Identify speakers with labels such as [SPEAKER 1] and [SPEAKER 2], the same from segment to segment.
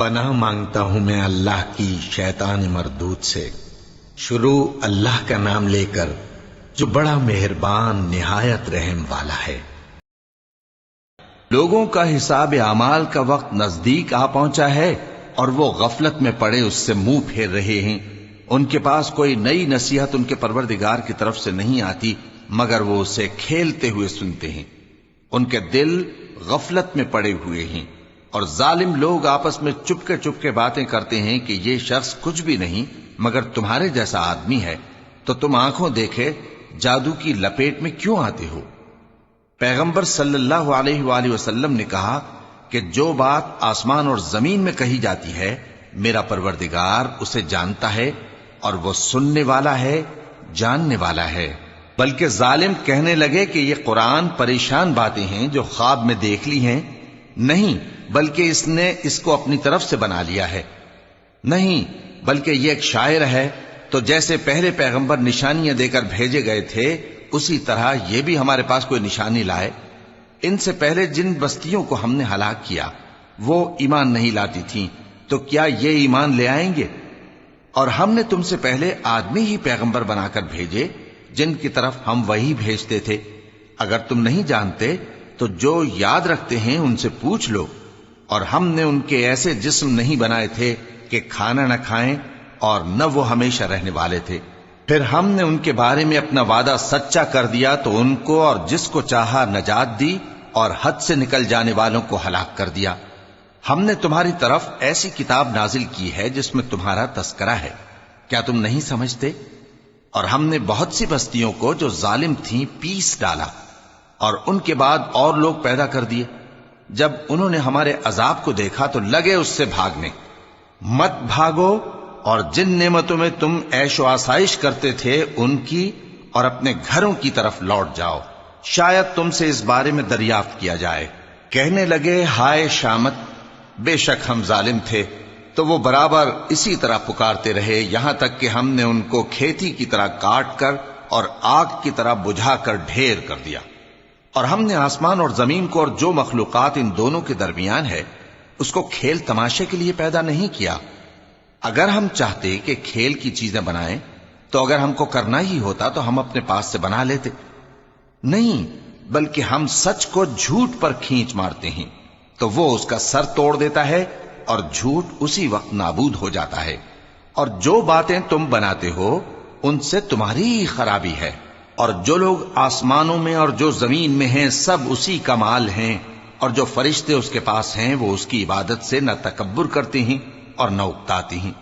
[SPEAKER 1] پناہ مانگتا ہوں میں اللہ کی شیطان مردود سے۔ شروع اللہ کا نام لے کر جو بڑا مہربان نہایت رحم والا ہے۔
[SPEAKER 2] لوگوں کا حساب اعمال کا وقت نزدیک آ پہنچا ہے اور وہ غفلت میں پڑے اس سے منہ پھیر رہے ہیں۔ ان کے پاس کوئی نئی نصیحت ان کے پروردگار کی طرف سے نہیں آتی مگر وہ اسے کھیلتے ہوئے سنتے ہیں۔ ان کے دل غفلت میں پڑے ہوئے ہیں اور ظالم لوگ آپس میں چپکے باتیں کرتے ہیں کہ یہ شخص کچھ بھی نہیں مگر تمہارے جیسا آدمی ہے، تو تم آنکھوں دیکھے جادو کی لپیٹ میں کیوں آتے ہو؟ پیغمبر صلی اللہ علیہ وآلہ وسلم نے کہا کہ جو بات آسمان اور زمین میں کہی جاتی ہے میرا پروردگار اسے جانتا ہے اور وہ سننے والا ہے، جاننے والا ہے۔ بلکہ ظالم کہنے لگے کہ یہ قرآن پریشان باتیں ہیں جو خواب میں دیکھ لی ہیں، نہیں بلکہ اس نے اس کو اپنی طرف سے بنا لیا ہے، نہیں بلکہ یہ ایک شاعر ہے۔ تو جیسے پہلے پیغمبر نشانیاں دے کر بھیجے گئے تھے اسی طرح یہ بھی ہمارے پاس کوئی نشانی لائے۔ ان سے پہلے جن بستیوں کو ہم نے ہلاک کیا وہ ایمان نہیں لاتی تھیں، تو کیا یہ ایمان لے آئیں گے؟ اور ہم نے تم سے پہلے آدمی ہی پیغمبر بنا کر بھیجے جن کی طرف ہم وہی بھیجتے تھے۔ اگر تم نہیں جانتے تو جو یاد رکھتے ہیں ان سے پوچھ لو۔ اور ہم نے ان کے ایسے جسم نہیں بنائے تھے کہ کھانا نہ کھائیں اور نہ وہ ہمیشہ رہنے والے تھے۔ پھر ہم نے ان کے بارے میں اپنا وعدہ سچا کر دیا تو ان کو اور جس کو چاہا نجات دی اور حد سے نکل جانے والوں کو ہلاک کر دیا۔ ہم نے تمہاری طرف ایسی کتاب نازل کی ہے جس میں تمہارا تذکرہ ہے، کیا تم نہیں سمجھتے؟ اور ہم نے بہت سی بستیوں کو جو ظالم تھیں پیس ڈالا اور ان کے بعد اور لوگ پیدا کر دیے۔ جب انہوں نے ہمارے عذاب کو دیکھا تو لگے اس سے بھاگنے۔ مت بھاگو اور جن نعمتوں میں تم عیش و آسائش کرتے تھے ان کی اور اپنے گھروں کی طرف لوٹ جاؤ، شاید تم سے اس بارے میں دریافت کیا جائے۔ کہنے لگے ہائے شامت، بے شک ہم ظالم تھے، تو وہ برابر اسی طرح پکارتے رہے یہاں تک کہ ہم نے ان کو کھیتی کی طرح کاٹ کر اور آگ کی طرح بجھا کر ڈھیر کر دیا۔ اور ہم نے آسمان اور زمین کو اور جو مخلوقات ان دونوں کے درمیان ہے اس کو کھیل تماشے کے لیے پیدا نہیں کیا۔ اگر ہم چاہتے کہ کھیل کی چیزیں بنائیں تو اگر ہم کو کرنا ہی ہوتا تو ہم اپنے پاس سے بنا لیتے، نہیں بلکہ ہم سچ کو جھوٹ پر کھینچ مارتے ہیں تو وہ اس کا سر توڑ دیتا ہے اور جھوٹ اسی وقت نابود ہو جاتا ہے۔ اور جو باتیں تم بناتے ہو ان سے تمہاری ہی خرابی ہے۔ اور جو لوگ آسمانوں میں اور جو زمین میں ہیں سب اسی کا مال ہیں، اور جو فرشتے اس کے پاس ہیں وہ اس کی عبادت سے نہ تکبر کرتے ہیں اور نہ اکتاتے ہیں،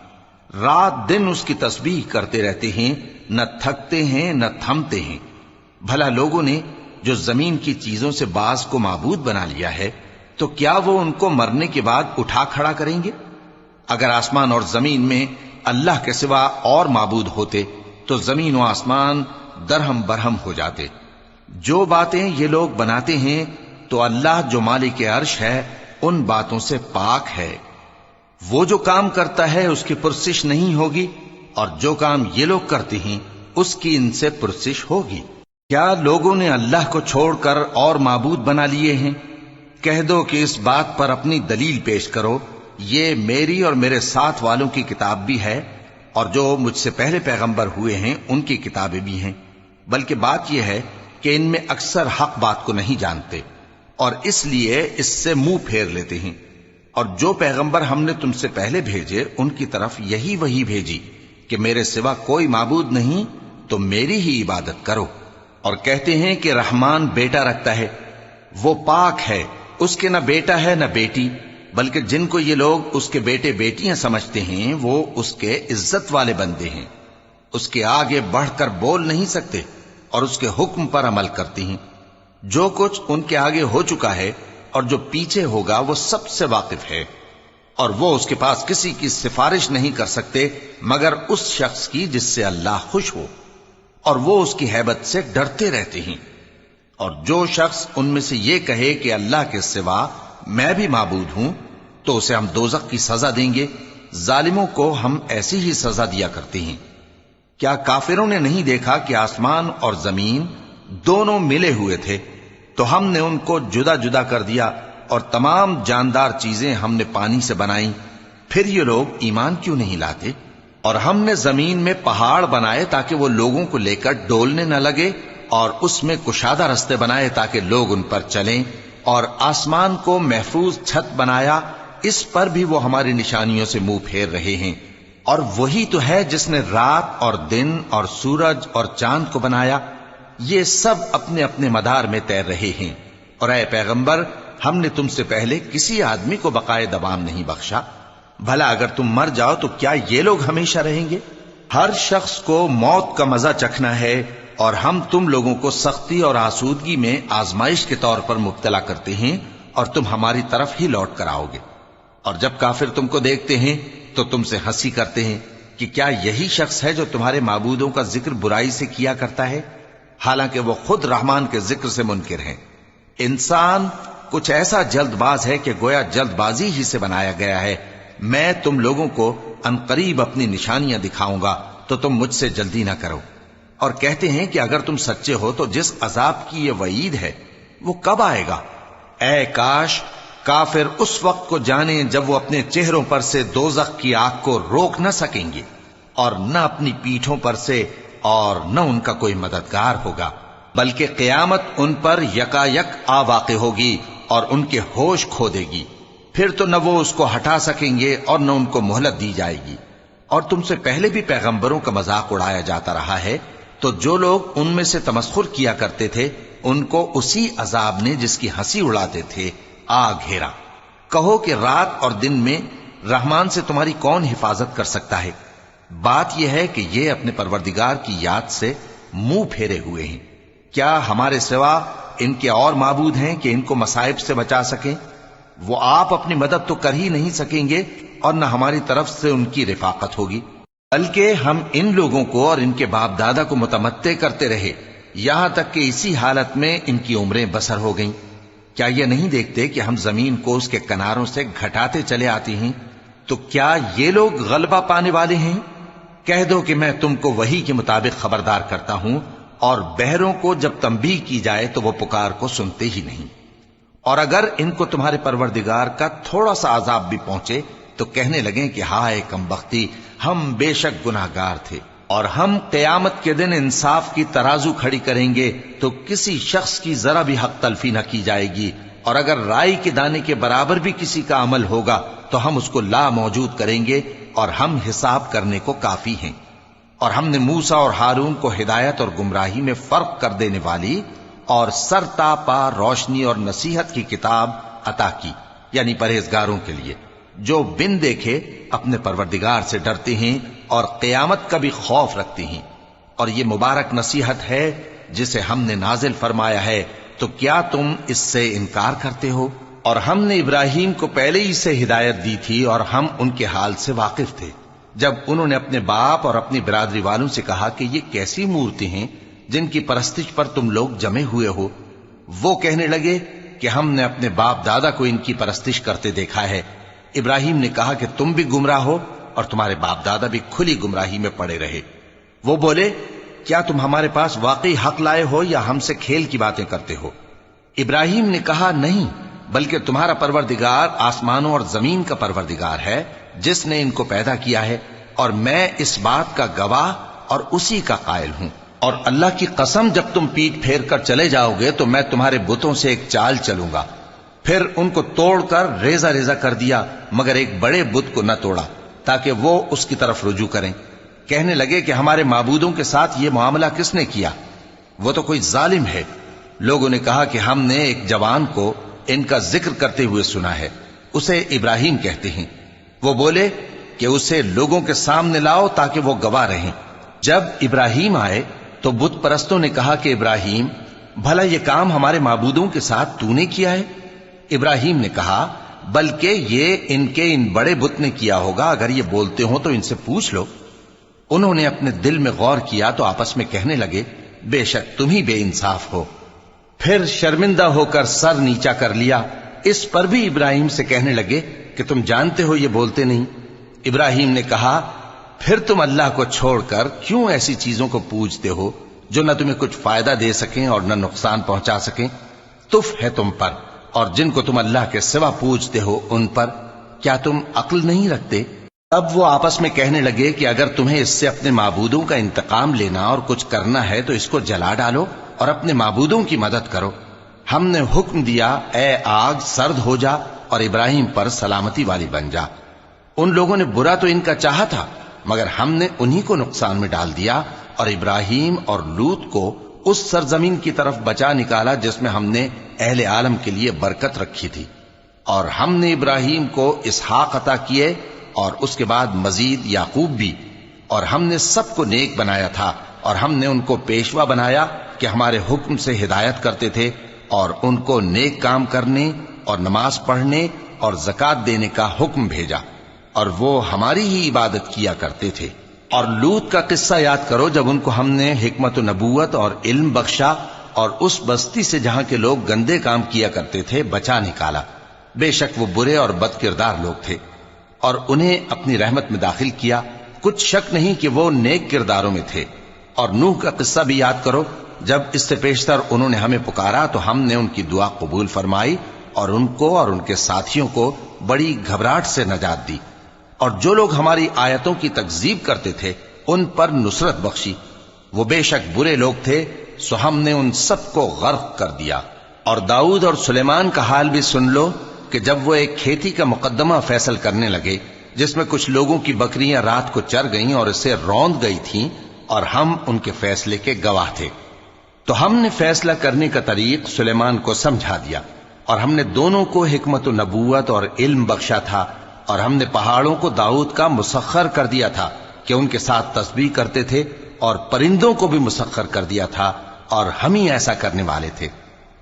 [SPEAKER 2] رات دن اس کی تسبیح کرتے رہتے ہیں، نہ تھکتے ہیں نہ تھمتے ہیں۔ بھلا لوگوں نے جو زمین کی چیزوں سے بعض کو معبود بنا لیا ہے تو کیا وہ ان کو مرنے کے بعد اٹھا کھڑا کریں گے؟ اگر آسمان اور زمین میں اللہ کے سوا اور معبود ہوتے تو زمین و آسمان درہم برہم ہو جاتے۔ جو باتیں یہ لوگ بناتے ہیں تو اللہ جو مالک عرش ہے ان باتوں سے پاک ہے۔ وہ جو کام کرتا ہے اس کی پرسش نہیں ہوگی، اور جو کام یہ لوگ کرتے ہیں اس کی ان سے پرسش ہوگی۔ کیا لوگوں نے اللہ کو چھوڑ کر اور معبود بنا لیے ہیں؟ کہہ دو کہ اس بات پر اپنی دلیل پیش کرو، یہ میری اور میرے ساتھ والوں کی کتاب بھی ہے اور جو مجھ سے پہلے پیغمبر ہوئے ہیں ان کی کتابیں بھی ہیں۔ بلکہ بات یہ ہے کہ ان میں اکثر حق بات کو نہیں جانتے اور اس لیے اس سے منہ پھیر لیتے ہیں۔ اور جو پیغمبر ہم نے تم سے پہلے بھیجے ان کی طرف یہی وحی بھیجی کہ میرے سوا کوئی معبود نہیں تو میری ہی عبادت کرو۔ اور کہتے ہیں کہ رحمان بیٹا رکھتا ہے، وہ پاک ہے، اس کے نہ بیٹا ہے نہ بیٹی، بلکہ جن کو یہ لوگ اس کے بیٹے بیٹیاں سمجھتے ہیں وہ اس کے عزت والے بندے ہیں، اس کے آگے بڑھ کر بول نہیں سکتے اور اس کے حکم پر عمل کرتے ہیں۔ جو کچھ ان کے آگے ہو چکا ہے اور جو پیچھے ہوگا وہ سب سے واقف ہے، اور وہ اس کے پاس کسی کی سفارش نہیں کر سکتے مگر اس شخص کی جس سے اللہ خوش ہو، اور وہ اس کی ہیبت سے ڈرتے رہتے ہیں۔ اور جو شخص ان میں سے یہ کہے کہ اللہ کے سوا میں بھی معبود ہوں تو اسے ہم دوزخ کی سزا دیں گے، ظالموں کو ہم ایسی ہی سزا دیا کرتے ہیں۔ کیا کافروں نے نہیں دیکھا کہ آسمان اور زمین دونوں ملے ہوئے تھے تو ہم نے ان کو جدا جدا کر دیا، اور تمام جاندار چیزیں ہم نے پانی سے بنائیں، پھر یہ لوگ ایمان کیوں نہیں لاتے؟ اور ہم نے زمین میں پہاڑ بنائے تاکہ وہ لوگوں کو لے کر ڈولنے نہ لگے، اور اس میں کشادہ رستے بنائے تاکہ لوگ ان پر چلیں، اور آسمان کو محفوظ چھت بنایا، اس پر بھی وہ ہماری نشانیوں سے منہ پھیر رہے ہیں۔ اور وہی تو ہے جس نے رات اور دن اور سورج اور چاند کو بنایا، یہ سب اپنے اپنے مدار میں تیر رہے ہیں۔ اور اے پیغمبر، ہم نے تم سے پہلے کسی آدمی کو بقائے دوام نہیں بخشا، بھلا اگر تم مر جاؤ تو کیا یہ لوگ ہمیشہ رہیں گے؟ ہر شخص کو موت کا مزہ چکھنا ہے، اور ہم تم لوگوں کو سختی اور آسودگی میں آزمائش کے طور پر مبتلا کرتے ہیں، اور تم ہماری طرف ہی لوٹ کر آؤ گے۔ اور جب کافر تم کو دیکھتے ہیں تو تم سے ہنسی کرتے ہیں کہ کیا یہی شخص ہے جو تمہارے معبودوں کا ذکر برائی سے کیا کرتا ہے، حالانکہ وہ خود رحمان کے ذکر سے منکر ہیں۔ انسان کچھ ایسا جلد باز ہے کہ گویا جلد بازی ہی سے بنایا گیا ہے۔ میں تم لوگوں کو عنقریب اپنی نشانیاں دکھاؤں گا تو تم مجھ سے جلدی نہ کرو۔ اور کہتے ہیں کہ اگر تم سچے ہو تو جس عذاب کی یہ وعید ہے وہ کب آئے گا؟ اے کاش کافر اس وقت کو جانیں جب وہ اپنے چہروں پر سے دوزخ کی آگ کو روک نہ سکیں گے، اور نہ اپنی پیٹھوں پر سے، اور نہ ان کا کوئی مددگار ہوگا، بلکہ قیامت ان پر یکا یک آ واقع ہوگی اور ان کے ہوش کھو دے گی۔ پھر تو نہ وہ اس کو ہٹا سکیں گے اور نہ ان کو مہلت دی جائے گی۔ اور تم سے پہلے بھی پیغمبروں کا مذاق اڑایا جاتا رہا ہے، تو جو لوگ ان میں سے تمسخر کیا کرتے تھے ان کو اسی عذاب نے جس کی ہنسی اڑاتے تھے آ گھیرا۔ کہو کہ رات اور دن میں رحمان سے تمہاری کون حفاظت کر سکتا ہے؟ بات یہ ہے کہ یہ اپنے پروردگار کی یاد سے منہ پھیرے ہوئے ہیں۔ کیا ہمارے سوا ان کے اور معبود ہیں کہ ان کو مصائب سے بچا سکیں؟ وہ آپ اپنی مدد تو کر ہی نہیں سکیں گے، اور نہ ہماری طرف سے ان کی رفاقت ہوگی، بلکہ ہم ان لوگوں کو اور ان کے باپ دادا کو متمتع کرتے رہے، یہاں تک کہ اسی حالت میں ان کی عمریں بسر ہو گئیں۔ کیا یہ نہیں دیکھتے کہ ہم زمین کو اس کے کناروں سے گھٹاتے چلے آتے ہیں؟ تو کیا یہ لوگ غلبہ پانے والے ہیں؟ کہہ دو کہ میں تم کو وحی کے مطابق خبردار کرتا ہوں، اور بہروں کو جب تنبیہ کی جائے تو وہ پکار کو سنتے ہی نہیں۔ اور اگر ان کو تمہارے پروردگار کا تھوڑا سا عذاب بھی پہنچے تو کہنے لگیں کہ ہائے کمبختی، ہم بے شک گناہگار تھے۔ اور ہم قیامت کے دن انصاف کی ترازو کھڑی کریں گے تو کسی شخص کی ذرا بھی حق تلفی نہ کی جائے گی، اور اگر رائی کے دانے کے برابر بھی کسی کا عمل ہوگا تو ہم اس کو لا موجود کریں گے، اور ہم حساب کرنے کو کافی ہیں۔ اور ہم نے موسیٰ اور ہارون کو ہدایت اور گمراہی میں فرق کر دینے والی اور سر تا پا روشنی اور نصیحت کی کتاب عطا کی، یعنی پرہیزگاروں کے لیے جو بن دیکھے اپنے پروردگار سے ڈرتے ہیں اور قیامت کا بھی خوف رکھتے ہیں۔ اور یہ مبارک نصیحت ہے جسے ہم نے نازل فرمایا ہے، تو کیا تم اس سے انکار کرتے ہو؟ اور ہم نے ابراہیم کو پہلے ہی سے ہدایت دی تھی، اور ہم ان کے حال سے واقف تھے جب انہوں نے اپنے باپ اور اپنی برادری والوں سے کہا کہ یہ کیسی مورتی ہیں جن کی پرستش پر تم لوگ جمے ہوئے ہو۔ وہ کہنے لگے کہ ہم نے اپنے باپ دادا کو ان کی پرستش کرتے دیکھا ہے۔ ابراہیم نے کہا کہ تم بھی گمراہ ہو اور تمہارے باپ دادا بھی کھلی گمراہی میں پڑے رہے۔ وہ بولے کیا تم ہمارے پاس واقعی حق لائے ہو یا ہم سے کھیل کی باتیں کرتے ہو؟ ابراہیم نے کہا نہیں، بلکہ تمہارا پروردگار آسمانوں اور زمین کا پروردگار ہے جس نے ان کو پیدا کیا ہے، اور میں اس بات کا گواہ اور اسی کا قائل ہوں۔ اور اللہ کی قسم جب تم پیٹ پھیر کر چلے جاؤ گے تو میں تمہارے بتوں سے ایک چال چلوں گا۔ پھر ان کو توڑ کر ریزہ ریزہ کر دیا، مگر ایک بڑے بت کو نہ توڑا تاکہ وہ اس کی طرف رجوع کریں۔ کہنے لگے کہ ہمارے معبودوں کے ساتھ یہ معاملہ کس نے کیا؟ وہ تو کوئی ظالم ہے۔ لوگوں نے کہا کہ ہم نے ایک جوان کو ان کا ذکر کرتے ہوئے سنا ہے، اسے ابراہیم کہتے ہیں۔ وہ بولے کہ اسے لوگوں کے سامنے لاؤ تاکہ وہ گواہ رہیں۔ جب ابراہیم آئے تو بت پرستوں نے کہا کہ ابراہیم، بھلا یہ کام ہمارے معبودوں کے ساتھ تو نے کیا ہے؟ ابراہیم نے کہا بلکہ یہ ان کے ان بڑے بت نے کیا ہوگا، اگر یہ بولتے ہوں تو ان سے پوچھ لو۔ انہوں نے اپنے دل میں غور کیا تو آپس میں کہنے لگے بے شک تم ہی بے انصاف ہو۔ پھر شرمندہ ہو کر سر نیچا کر لیا۔ اس پر بھی ابراہیم سے کہنے لگے کہ تم جانتے ہو یہ بولتے نہیں۔ ابراہیم نے کہا پھر تم اللہ کو چھوڑ کر کیوں ایسی چیزوں کو پوجتے ہو جو نہ تمہیں کچھ فائدہ دے سکیں اور نہ نقصان پہنچا سکیں؟ تف ہے تم پر اور جن کو تم اللہ کے سوا پوجتے ہو ان پر۔ کیا تم عقل نہیں رکھتے؟ تب وہ آپس میں کہنے لگے کہ اگر تمہیں اس سے اپنے معبودوں کا انتقام لینا اور کچھ کرنا ہے تو اس کو جلا ڈالو اور اپنے معبودوں کی مدد کرو۔ ہم نے حکم دیا اے آگ سرد ہو جا اور ابراہیم پر سلامتی والی بن جا۔ ان لوگوں نے برا تو ان کا چاہا تھا، مگر ہم نے انہی کو نقصان میں ڈال دیا اور ابراہیم اور لوط کو اس سرزمین کی طرف بچا نکالا جس میں ہم نے اہل عالم کے لیے برکت رکھی تھی۔ اور ہم نے ابراہیم کو اسحاق عطا کیے اور اس کے بعد مزید یعقوب بھی، اور ہم نے سب کو نیک بنایا تھا اور ہم نے ان کو پیشوا بنایا کہ ہمارے حکم سے ہدایت کرتے تھے اور ان کو نیک کام کرنے اور نماز پڑھنے اور زکات دینے کا حکم بھیجا، اور وہ ہماری ہی عبادت کیا کرتے تھے۔ اور لوط کا قصہ یاد کرو جب ان کو ہم نے حکمت و نبوت اور علم بخشا اور اس بستی سے جہاں کے لوگ گندے کام کیا کرتے تھے بچا نکالا۔ بے شک وہ برے اور بد کردار لوگ تھے، اور انہیں اپنی رحمت میں داخل کیا، کچھ شک نہیں کہ وہ نیک کرداروں میں تھے۔ اور نوح کا قصہ بھی یاد کرو جب اس سے پیشتر انہوں نے ہمیں پکارا تو ہم نے ان کی دعا قبول فرمائی اور ان کو اور ان کے ساتھیوں کو بڑی گھبراہٹ سے نجات دی، اور جو لوگ ہماری آیتوں کی تکذیب کرتے تھے ان پر نصرت بخشی۔ وہ بے شک برے لوگ تھے، سو ہم نے ان سب کو غرق کر دیا۔ اور داؤد اور سلیمان کا حال بھی سن لو کہ جب وہ ایک کھیتی کا مقدمہ فیصل کرنے لگے جس میں کچھ لوگوں کی بکریاں رات کو چر گئیں اور اسے روند گئی تھیں، اور ہم ان کے فیصلے کے گواہ تھے، تو ہم نے فیصلہ کرنے کا طریق سلیمان کو سمجھا دیا، اور ہم نے دونوں کو حکمت و نبوت اور علم بخشا تھا، اور ہم نے پہاڑوں کو داؤد کا مسخر کر دیا تھا کہ ان کے ساتھ تسبیح کرتے تھے، اور پرندوں کو بھی مسخر کر دیا تھا، اور ہم ہی ایسا کرنے والے تھے۔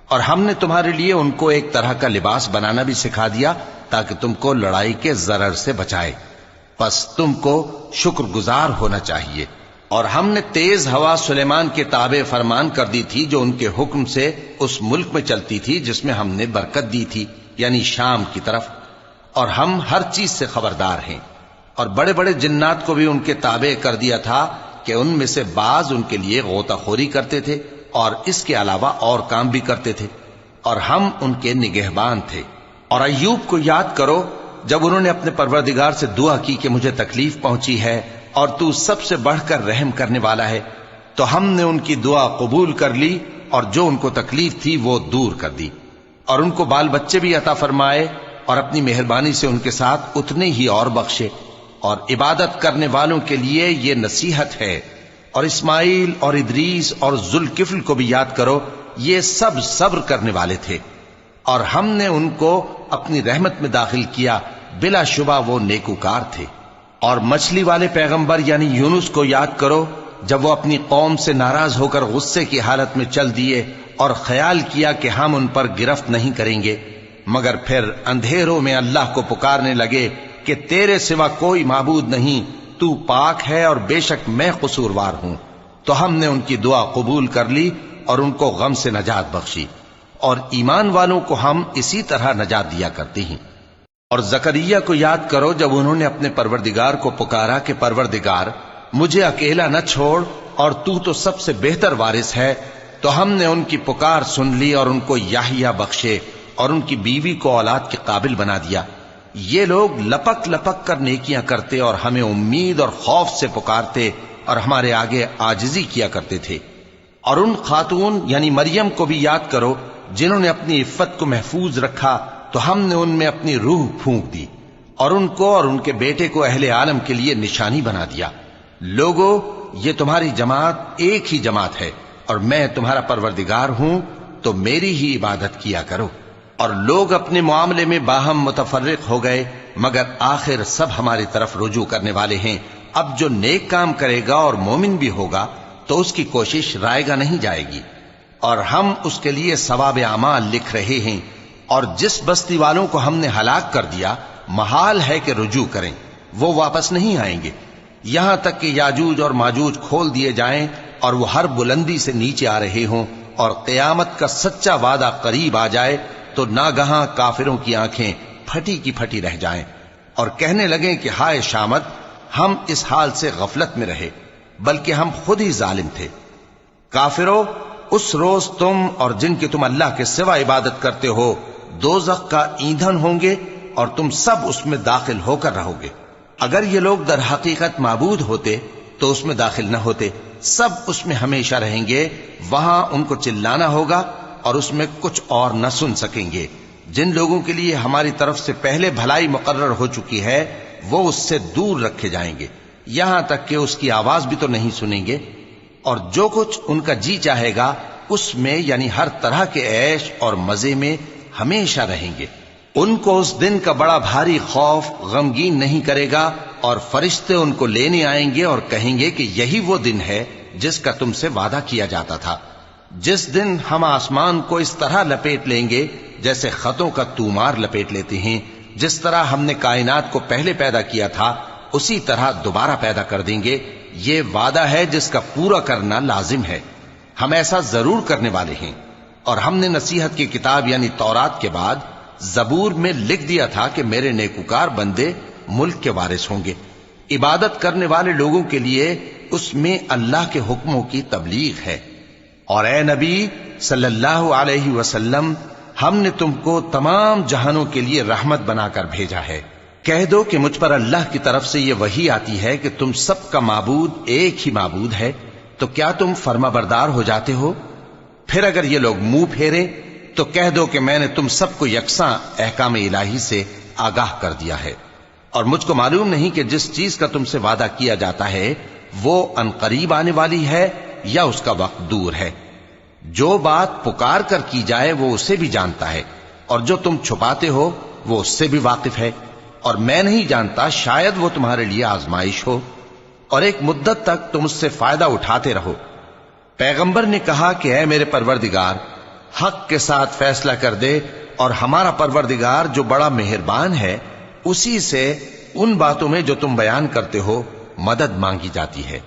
[SPEAKER 2] اور ہم نے تمہارے لیے ان کو ایک طرح کا لباس بنانا بھی سکھا دیا تاکہ تم کو لڑائی کے ضرر سے بچائے، پس تم کو شکر گزار ہونا چاہیے۔ اور ہم نے تیز ہوا سلیمان کے تابع فرمان کر دی تھی جو ان کے حکم سے اس ملک میں چلتی تھی جس میں ہم نے برکت دی تھی، یعنی شام کی طرف، اور ہم ہر چیز سے خبردار ہیں۔ اور بڑے بڑے جنات کو بھی ان کے تابع کر دیا تھا کہ ان میں سے بعض ان کے لیے غوطہ خوری کرتے تھے اور اس کے علاوہ اور کام بھی کرتے تھے، اور ہم ان کے نگہبان تھے۔ اور ایوب کو یاد کرو جب انہوں نے اپنے پروردگار سے دعا کی کہ مجھے تکلیف پہنچی ہے اور تو سب سے بڑھ کر رحم کرنے والا ہے، تو ہم نے ان کی دعا قبول کر لی اور جو ان کو تکلیف تھی وہ دور کر دی، اور ان کو بال بچے بھی عطا فرمائے اور اپنی مہربانی سے ان کے ساتھ اتنے ہی اور بخشے۔ اور عبادت کرنے والوں کے لیے یہ نصیحت ہے۔ اور اسماعیل اور ادریس اور ذوالکفل کو بھی یاد کرو، یہ سب صبر کرنے والے تھے، اور ہم نے ان کو اپنی رحمت میں داخل کیا، بلا شبہ وہ نیکوکار تھے۔ اور مچھلی والے پیغمبر یعنی یونس کو یاد کرو جب وہ اپنی قوم سے ناراض ہو کر غصے کی حالت میں چل دیے اور خیال کیا کہ ہم ان پر گرفت نہیں کریں گے، مگر پھر اندھیروں میں اللہ کو پکارنے لگے کہ تیرے سوا کوئی معبود نہیں، تو پاک ہے اور بے شک میں قصوروار ہوں، تو ہم نے ان کی دعا قبول کر لی اور ان کو غم سے نجات بخشی، اور ایمان والوں کو ہم اسی طرح نجات دیا کرتے ہیں۔ اور زکریا کو یاد کرو جب انہوں نے اپنے پروردگار کو پکارا کہ پروردگار مجھے اکیلا نہ چھوڑ اور تو سب سے بہتر وارث ہے، تو ہم نے ان کی پکار سن لی اور ان کو یحییٰ بخشے اور ان کی بیوی کو اولاد کے قابل بنا دیا۔ یہ لوگ لپک لپک کر نیکیاں کرتے اور ہمیں امید اور خوف سے پکارتے اور ہمارے آگے عاجزی کیا کرتے تھے۔ اور ان خاتون یعنی مریم کو بھی یاد کرو جنہوں نے اپنی عفت کو محفوظ رکھا، تو ہم نے ان میں اپنی روح پھونک دی اور ان کو اور ان کے بیٹے کو اہل عالم کے لیے نشانی بنا دیا۔ لوگو، یہ تمہاری جماعت ایک ہی جماعت ہے اور میں تمہارا پروردگار ہوں، تو میری ہی عبادت کیا کرو۔ اور لوگ اپنے معاملے میں باہم متفرق ہو گئے، مگر آخر سب ہماری طرف رجوع کرنے والے ہیں۔ اب جو نیک کام کرے گا اور مومن بھی ہوگا تو اس کی کوشش رائے گا نہیں جائے گی، اور ہم اس کے لیے ثواب اعمال لکھ رہے ہیں۔ اور جس بستی والوں کو ہم نے ہلاک کر دیا، محال ہے کہ رجوع کریں، وہ واپس نہیں آئیں گے، یہاں تک کہ یاجوج اور ماجوج کھول دیے جائیں اور وہ ہر بلندی سے نیچے آ رہے ہوں، اور قیامت کا سچا وعدہ قریب آ جائے تو ناگہاں کافروں کی آنکھیں پھٹی کی پھٹی رہ جائیں اور کہنے لگیں کہ ہائے شامت، ہم اس حال سے غفلت میں رہے، بلکہ ہم خود ہی ظالم تھے۔ کافروں، اس روز تم اور جن کی تم اللہ کے سوا عبادت کرتے ہو دوزخ کا ایندھن ہوں گے، اور تم سب اس میں داخل ہو کر رہو گے۔ اگر یہ لوگ در حقیقت معبود ہوتے تو اس میں داخل نہ ہوتے، سب اس میں ہمیشہ رہیں گے، وہاں ان کو چلانا ہوگا اور اس میں کچھ اور نہ سن سکیں گے۔ جن لوگوں کے لیے ہماری طرف سے پہلے بھلائی مقرر ہو چکی ہے وہ اس سے دور رکھے جائیں گے، یہاں تک کہ اس کی آواز بھی تو نہیں سنیں گے، اور جو کچھ ان کا جی چاہے گا اس میں یعنی ہر طرح کے عیش اور مزے میں ہمیشہ رہیں گے۔ ان کو اس دن کا بڑا بھاری خوف غمگین نہیں کرے گا، اور فرشتے ان کو لینے آئیں گے اور کہیں گے کہ یہی وہ دن ہے جس کا تم سے وعدہ کیا جاتا تھا، جس دن ہم آسمان کو اس طرح لپیٹ لیں گے جیسے خطوں کا تومار لپیٹ لیتے ہیں، جس طرح ہم نے کائنات کو پہلے پیدا کیا تھا اسی طرح دوبارہ پیدا کر دیں گے۔ یہ وعدہ ہے جس کا پورا کرنا لازم ہے، ہم ایسا ضرور کرنے والے ہیں۔ اور ہم نے نصیحت کی کتاب یعنی تورات کے بعد زبور میں لکھ دیا تھا کہ میرے نیکوکار بندے ملک کے وارث ہوں گے۔ عبادت کرنے والے لوگوں کے لیے اس میں اللہ کے حکموں کی تبلیغ ہے۔ اور اے نبی صلی اللہ علیہ وسلم، ہم نے تم کو تمام جہانوں کے لیے رحمت بنا کر بھیجا ہے۔ کہہ دو کہ مجھ پر اللہ کی طرف سے یہ وحی آتی ہے کہ تم سب کا معبود ایک ہی معبود ہے، تو کیا تم فرما بردار ہو جاتے ہو؟ پھر اگر یہ لوگ منہ پھیرے تو کہہ دو کہ میں نے تم سب کو یکساں احکام الہی سے آگاہ کر دیا ہے، اور مجھ کو معلوم نہیں کہ جس چیز کا تم سے وعدہ کیا جاتا ہے وہ عنقریب آنے والی ہے یا اس کا وقت دور ہے۔ جو بات پکار کر کی جائے وہ اسے بھی جانتا ہے، اور جو تم چھپاتے ہو وہ اس سے بھی واقف ہے، اور میں نہیں جانتا شاید وہ تمہارے لیے آزمائش ہو، اور ایک مدت تک تم اس سے فائدہ اٹھاتے رہو۔ پیغمبر نے کہا کہ اے میرے پروردگار، حق کے ساتھ فیصلہ کر دے، اور ہمارا پروردگار جو بڑا مہربان ہے اسی سے ان باتوں میں جو تم بیان کرتے ہو مدد مانگی جاتی ہے۔